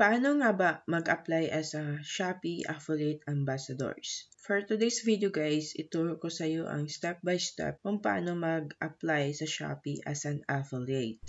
Paano nga ba mag-apply as a Shopee Affiliate Ambassadors? For today's video guys, ituro ko sa iyo ang step-by-step kung paano mag-apply sa Shopee as an affiliate.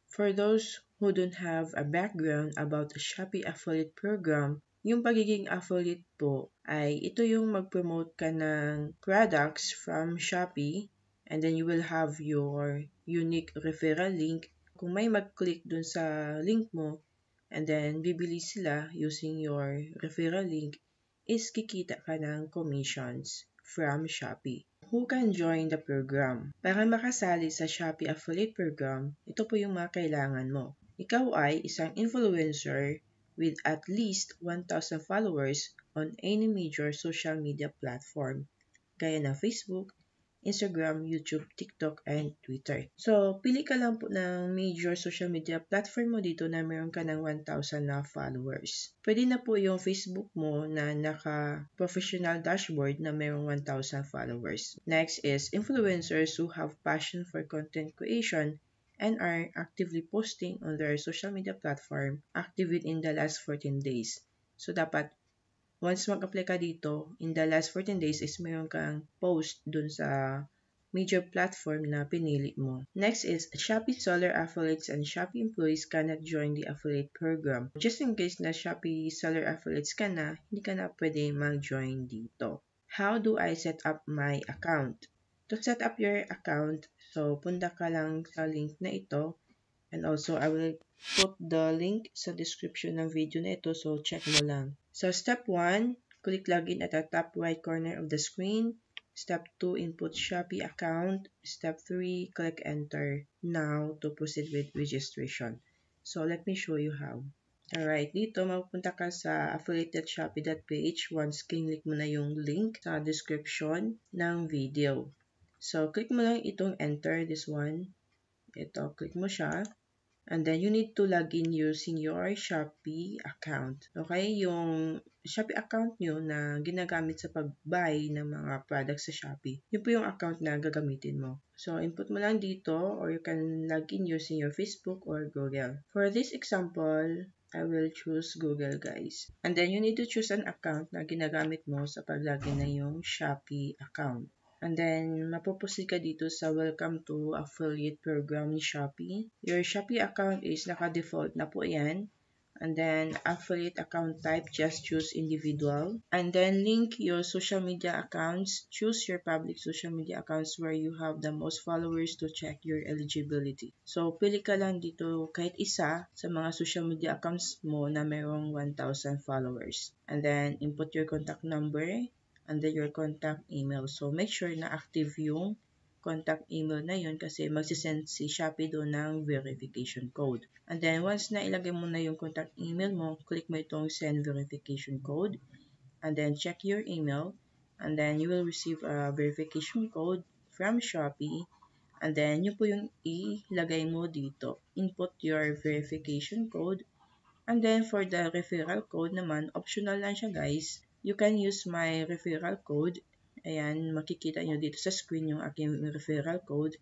For those who don't have a background about the Shopee Affiliate Program, yung pagiging affiliate po ay ito yung mag-promote ka ng products from Shopee and then you will have your unique referral link. Kung may mag-click dun sa link mo and then bibili sila using your referral link, is kikita ka ng commissions from Shopee. Who can join the program? Para makasali sa Shopee Affiliate Program, ito po yung mga kailangan mo. Ikaw ay isang influencer with at least 1,000 followers on any major social media platform, gaya ng Facebook, Instagram, YouTube, TikTok, and Twitter. So, pili ka lang po ng major social media platform mo dito na meron ka ng 1,000 na followers. Pwede na po yung Facebook mo na naka-professional dashboard na merong 1,000 followers. Next is influencers who have passion for content creation and are actively posting on their social media platform active within the last 14 days. So, dapat once mag-apply ka dito, in the last 14 days is mayroon kang post dun sa major platform na pinili mo. Next is Shopee seller affiliates and Shopee employees cannot join the affiliate program. Just in case na Shopee seller affiliates ka na, hindi ka na pwede mag-join dito. How do I set up my account? To set up your account, so punta ka lang sa link na ito. And also, I will put the link sa description ng video na ito, so check mo lang. So, step 1, click login at the top right corner of the screen. Step 2, input Shopee account. Step 3, click enter now to proceed with registration. So, let me show you how. Alright, dito mapupunta ka sa affiliatedshopee.ph once click mo na yung link sa description ng video. So, click mo lang itong enter, this one. Ito, click mo siya. And then, you need to log in using your Shopee account. Okay? Yung Shopee account nyo na ginagamit sa pag-buy ng mga products sa Shopee. Yun po yung account na gagamitin mo. So, input mo lang dito or you can log in using your Facebook or Google. For this example, I will choose Google, guys. And then, you need to choose an account na ginagamit mo sa pag-login na yung Shopee account. And then, mapupusin ka dito sa Welcome to Affiliate Program ni Shopee. Your Shopee account is naka-default na po yan. And then, affiliate account type, just choose individual. And then, link your social media accounts. Choose your public social media accounts where you have the most followers to check your eligibility. So, pili ka lang dito kahit isa sa mga social media accounts mo na mayroong 1,000 followers. And then, input your contact number and then your contact email. So, make sure na active yung contact email na yun kasi magsisend si Shopee doon ng verification code. And then, once na ilagay mo na yung contact email mo, click mo itong send verification code. And then, check your email. And then, you will receive a verification code from Shopee. And then, yun po yung ilagay mo dito. Input your verification code. And then, for the referral code naman, optional lang siya guys. You can use my referral code. Ayan, makikita nyo dito sa screen yung aking referral code.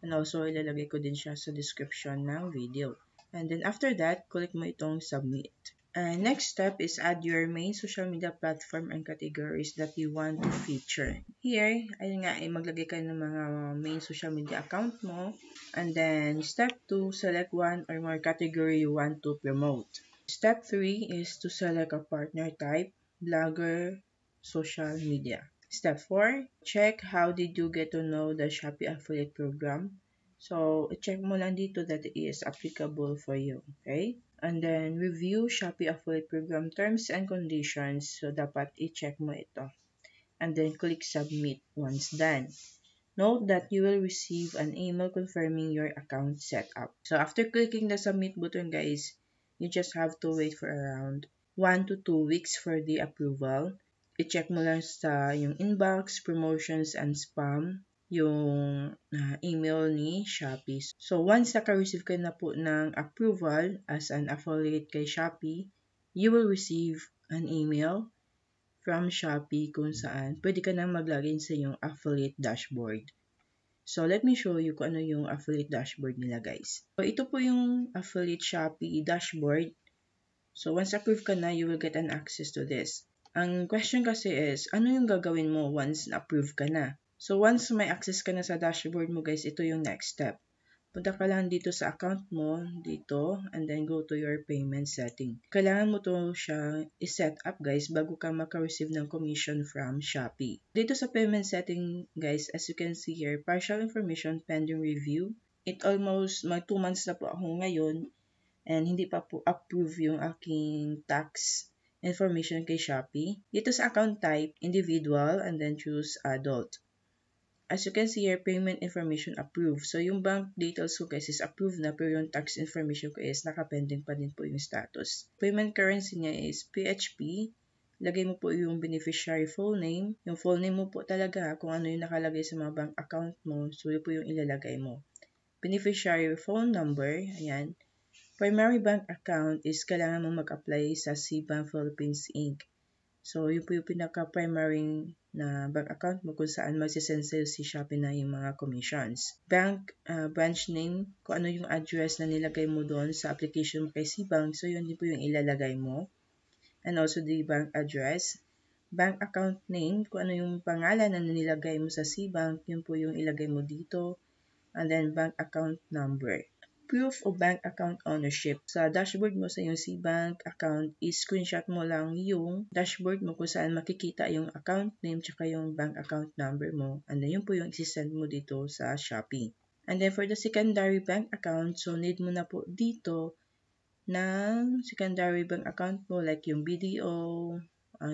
And also, ilalagay ko din siya sa description ng video. And then after that, click mo itong submit. And next step is add your main social media platform and categories that you want to feature. Here, ayun nga, maglagay ka ng mga main social media account mo. And then step 2, select one or more category you want to promote. Step 3 is to select a partner type, blogger, social media. Step 4, check how did you get to know the Shopee Affiliate Program. So, check mo lang dito that it is applicable for you. Okay? And then, review Shopee Affiliate Program terms and conditions. So, dapat i-check mo ito. And then, click submit once done. Note that you will receive an email confirming your account setup. So, after clicking the submit button, guys, you just have to wait for around 1 to 2 weeks for the approval. I-check mo lang sa yung inbox, promotions, and spam, yung email ni Shopee. So, once naka-receive ka na po ng approval as an affiliate kay Shopee, you will receive an email from Shopee kung saan pwede ka nang mag-login sa yung affiliate dashboard. So, let me show you kung ano yung affiliate dashboard nila, guys. So, ito po yung affiliate Shopee dashboard. So, once approved ka na, you will get an access to this. Ang question kasi is, ano yung gagawin mo once na-approve ka na? So, once may access ka na sa dashboard mo, guys, ito yung next step. Punta ka lang dito sa account mo, dito, and then go to your payment setting. Kailangan mo to siya i-set up, guys, bago ka maka-receive ng commission from Shopee. Dito sa payment setting, guys, as you can see here, partial information pending review. It almost, 2 months na po ako ngayon, and hindi pa po approve yung aking tax information kay Shopee. Dito sa account type, individual, and then choose adult. As you can see here, payment information approved. So, yung bank details ko guys is approved na, pero yung tax information ko is nakapending pa din po yung status. Payment currency niya is PHP. Lagay mo po yung beneficiary full name. Yung full name mo po talaga kung ano yung nakalagay sa mga bank account mo. So, yun po yung ilalagay mo. Beneficiary phone number. Ayan. Primary bank account is kailangan mo mag-apply sa CBank Philippines Inc. So, yun po yung pinaka-primary na bank account mo kung saan magsisend sa'yo si Shopee na yung mga commissions. Bank branch name, kung ano yung address na nilagay mo doon sa application mo kay CBank. So, yun din po yung ilalagay mo. And also the bank address. Bank account name, kung ano yung pangalan na nilagay mo sa CBank, yun po yung ilagay mo dito. And then bank account number. Proof of bank account ownership. Sa dashboard mo sa iyong CBank account, i-screenshot mo lang yung dashboard mo kung saan makikita yung account name tsaka yung bank account number mo. And then yun po yung isi-send mo dito sa Shopee. And then for the secondary bank account, so need mo na po dito ng secondary bank account mo like yung BDO,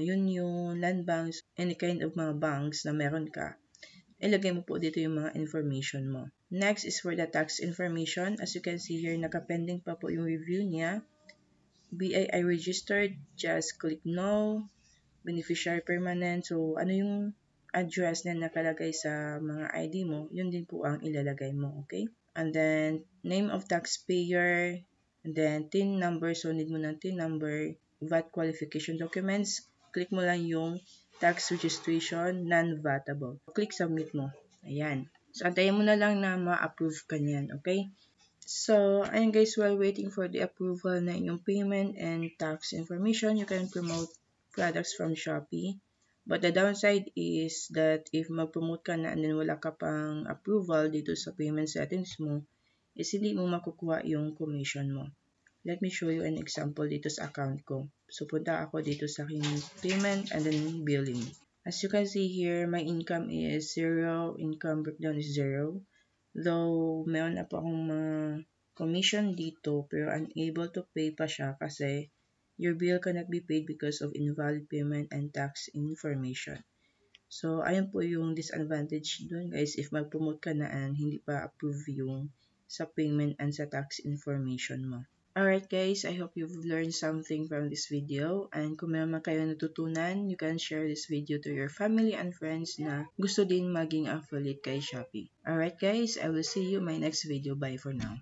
Union, Land Banks, any kind of mga banks na meron ka. Ilagay mo po dito yung mga information mo. Next is for the tax information. As you can see here, nakapending pa po yung review niya. BII registered, just click no. Beneficiary permanent. So, ano yung address na nakalagay sa mga ID mo, yun din po ang ilalagay mo, okay? And then, name of taxpayer, and then TIN number. So, need mo ng TIN number, VAT qualification documents. Click mo lang yung tax registration, non-vatable. Click submit mo. Ayan. So, antayin mo na lang na ma-approve ka niyan, okay? So, ayan guys, while waiting for the approval na inyong payment and tax information, you can promote products from Shopee. But the downside is that if mag-promote ka na and then wala ka pang approval dito sa payment settings mo, is hindi mo makukuha yung commission mo. Let me show you an example dito sa account ko. So, punta ako dito sa aking payment and then billing. As you can see here, my income is 0, income breakdown is 0. Though, meron na po akong mga commission dito, pero unable to pay pa siya kasi your bill cannot be paid because of invalid payment and tax information. So, ayun po yung disadvantage dun guys if mag-promote ka na and hindi pa approve yung sa payment and sa tax information mo. Alright guys, I hope you've learned something from this video, and kung meron man kayo natutunan, you can share this video to your family and friends na gusto din maging affiliate kay Shopee. Alright guys, I will see you in my next video. Bye for now.